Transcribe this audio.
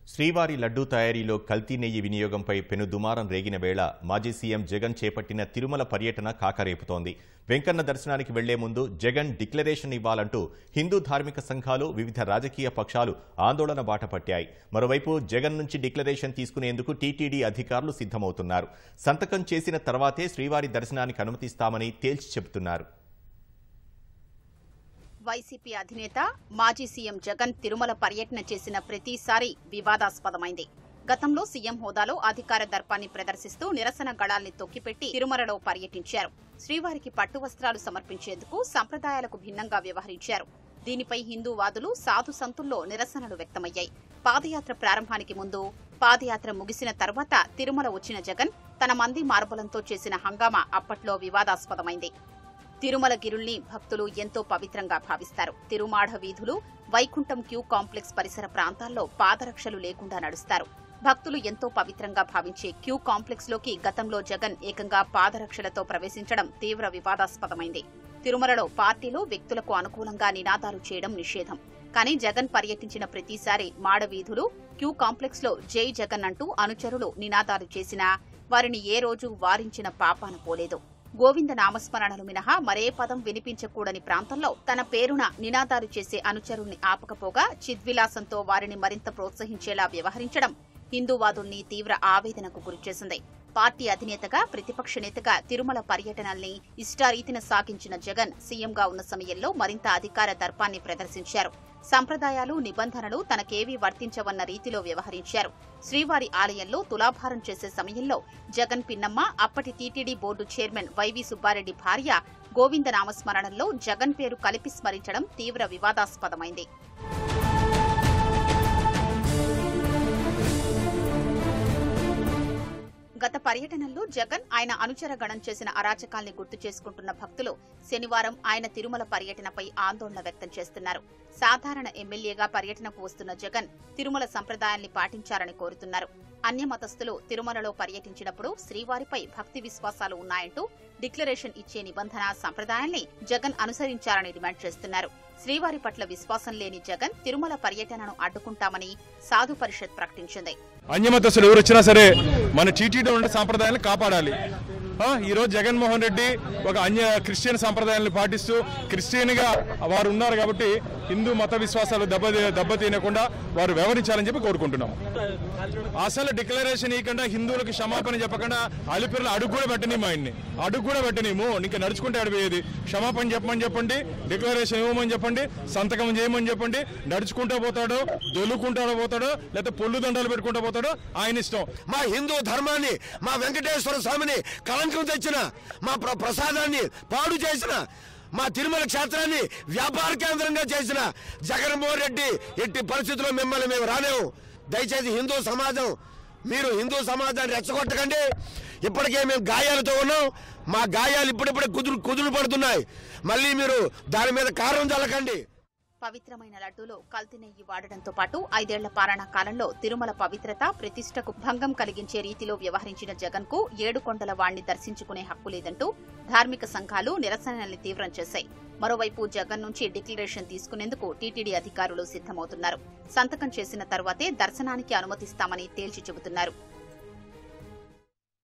శ్రీవారి లడ్డూ తయారీలో కల్తీ నెయ్యి వినియోగంపై పెనుదుమారం రేగిన వేళ మాజీ సీఎం జగన్ చేపట్టిన తిరుమల పర్యటన కాకరేపుతోంది. వెంకన్న దర్శనానికి వెళ్లే ముందు జగన్ డిక్లరేషన్ ఇవ్వాలంటూ హిందూ ధార్మిక సంఘాలు, వివిధ రాజకీయ పక్షాలు ఆందోళన బాట పట్టాయి. మరోవైపు జగన్ నుంచి డిక్లరేషన్ తీసుకునేందుకు టీటీడీ అధికారులు సిద్ధమవుతున్నారు. సంతకం చేసిన తర్వాతే శ్రీవారి దర్శనానికి అనుమతిస్తామని తేల్చి చెబుతున్నారు. వైసీపీ అధినేత మాజీ సీఎం జగన్ తిరుమల పర్యటన చేసిన ప్రతిసారి వివాదాస్పదమైంది. గతంలో సీఎం హోదాలో అధికార దర్పాన్ని ప్రదర్శిస్తూ నిరసన గళాల్ని తొక్కిపెట్టి తిరుమలలో పర్యటించారు. శ్రీవారికి పట్టు వస్త్రాలు సమర్పించేందుకు సంప్రదాయాలకు భిన్నంగా వ్యవహరించారు. దీనిపై హిందూవాదులు, సాధు సంతుల్లో నిరసనలు వ్యక్తమయ్యాయి. పాదయాత్ర ప్రారంభానికి ముందు, పాదయాత్ర ముగిసిన తర్వాత తిరుమల వచ్చిన జగన్ తన మంది మార్బలంతో చేసిన హంగామా అప్పట్లో వివాదాస్పదమైంది. తిరుమల గిరుల్ని భక్తులు ఎంతో పవిత్రంగా భావిస్తారు. తిరుమాఢ వీధులు, వైకుంఠం క్యూ కాంప్లెక్స్ పరిసర ప్రాంతాల్లో పాదరక్షలు లేకుండా నడుస్తారు. భక్తులు ఎంతో పవిత్రంగా భావించే క్యూ కాంప్లెక్స్ లోకి గతంలో జగన్ ఏకంగా పాదరక్షలతో ప్రవేశించడం తీవ్ర వివాదాస్పదమైంది. తిరుమలలో పార్టీలో వ్యక్తులకు అనుకూలంగా నినాదాలు చేయడం నిషేధం. కానీ జగన్ పర్యటించిన ప్రతిసారి మాడ వీధులు, క్యూ కాంప్లెక్స్ లో జై జగన్ అంటూ అనుచరులు నినాదాలు చేసినా వారిని ఏ రోజు వారించిన పాపాన పోలేదు. గోవింద నామస్మరణలు మినహా మరే పదం వినిపించకూడని ప్రాంతంలో తన పేరున నినాదాలు చేసే అనుచరుల్ని ఆపకపోగా చిద్విలాసంతో వారిని మరింత ప్రోత్సహించేలా వ్యవహరించడం హిందూవాదుల్ని తీవ్ర ఆవేదనకు గురిచేసింది. పార్టీ అధినేతగా, ప్రతిపక్ష నేతగా తిరుమల పర్యటనల్ని ఇష్టారీతిన సాగించిన జగన్ సీఎంగా ఉన్న సమయంలో మరింత అధికార దర్పాన్ని ప్రదర్శించారు. సంప్రదాయాలు, నిబంధనలు తనకేవీ వర్తించవన్న రీతిలో వ్యవహరించారు. శ్రీవారి ఆలయంలో తులాభారం చేసే సమయంలో జగన్ పిన్నమ్మ, అప్పటి టీటీడీ బోర్డు చైర్మన్ వైవీ సుబ్బారెడ్డి భార్య గోవింద నామస్మరణంలో జగన్ పేరు కలిపి స్మరించడం తీవ్ర వివాదాస్పదమైంది. గత పర్యటనల్లో జగన్, ఆయన అనుచర గణం చేసిన అరాచకాల్ని గుర్తు చేసుకుంటున్న భక్తులు శనివారం ఆయన తిరుమల పర్యటనపై ఆందోళన వ్యక్తం చేస్తున్నారు. సాధారణ ఎమ్మెల్యేగా పర్యటనకు వస్తున్న జగన్ తిరుమల సంప్రదాయాల్ని పాటించాలని కోరుతున్నారు. అన్యమతస్థులు తిరుమలలో పర్యటించినప్పుడు శ్రీవారిపై భక్తి విశ్వాసాలు ఉన్నాయంటూ డిక్లరేషన్ ఇచ్చే నిబంధన, సంప్రదాయాల్ని జగన్ అనుసరించాలని డిమాండ్ చేస్తున్నారు. శ్రీవారి పట్ల విశ్వాసం లేని జగన్ తిరుమల పర్యటనను అడ్డుకుంటామని సాధు పరిషత్ ప్రకటించింది. అన్యమతస్థులు ఎవరు వచ్చినా సరే మన టీటీడీ ఉండే సాంప్రదాయాలను కాపాడాలి. ఈ రోజు జగన్మోహన్ రెడ్డి ఒక క్రిస్టియన్ సంప్రదాయాలను పాటిస్తూ క్రిస్టియన్ గా వారు ఉన్నారు కాబట్టి హిందూ మత విశ్వాసాలు దెబ్బతీయకుండా వారు వ్యవహరించాలని చెప్పి కోరుకుంటున్నాం. అసలు డిక్లరేషన్ ఇవ్వకుండా, హిందువులకు క్షమాపణ చెప్పకుండా అలిపిర్లు అడుగు కూడా పెట్టనీము, ఆయన్ని అడుగు కూడా పెట్టనీము. ఇంకా నడుచుకుంటే అడిపోయేది. క్షమాపణ చెప్పమని చెప్పండి, డిక్లరేషన్ ఇవ్వమని చెప్పండి, సంతకం చేయమని చెప్పండి. నడుచుకుంటూ పోతాడో, దొల్లుకుంటూ పోతాడో, లేకపోతే పొల్లు దండాలు పెట్టుకుంటూ పోతాడో ఆయన ఇష్టం. మా హిందూ ధర్మాన్ని, మా వెంకటేశ్వర స్వామిని కలంకం తెచ్చిన, మా ప్రసాదాన్ని పాడు చేసిన, మా తిరుమల క్షేత్రాన్ని వ్యాపార కేంద్రంగా చేసిన జగన్మోహన్ రెడ్డి ఎట్టి పరిస్థితుల్లో మిమ్మల్ని మేము రాలేము. దయచేసి హిందూ సమాజం, మీరు హిందూ సమాజాన్ని రెచ్చగొట్టకండి. ఇప్పటికే మేము గాయాలతో ఉన్నాం. మా గాయాలు ఇప్పుడిప్పుడే కుదురు పడుతున్నాయి. మళ్ళీ మీరు దాని మీద కారం చల్లకండి. పవిత్రమైన లడ్డూలో కల్తీ నెయ్యి వాడడంతో పాటు 5 ఏళ్ల పాలనా కాలంలో తిరుమల పవిత్రత, ప్రతిష్టకు భంగం కలిగించే రీతిలో వ్యవహరించిన జగన్ కు 7 కొండల వాణ్ణి దర్శించుకునే హక్కు లేదంటూ ధార్మిక సంఘాలు నిరసనల్ని తీవ్రం చేశాయి. మరోవైపు జగన్ నుంచి డిక్లరేషన్ తీసుకునేందుకు టీటీడీ అధికారులు సిద్ధమవుతున్నారు. సంతకం చేసిన తర్వాతే దర్శనానికి అనుమతిస్తామని తేల్చి చెబుతున్నారు.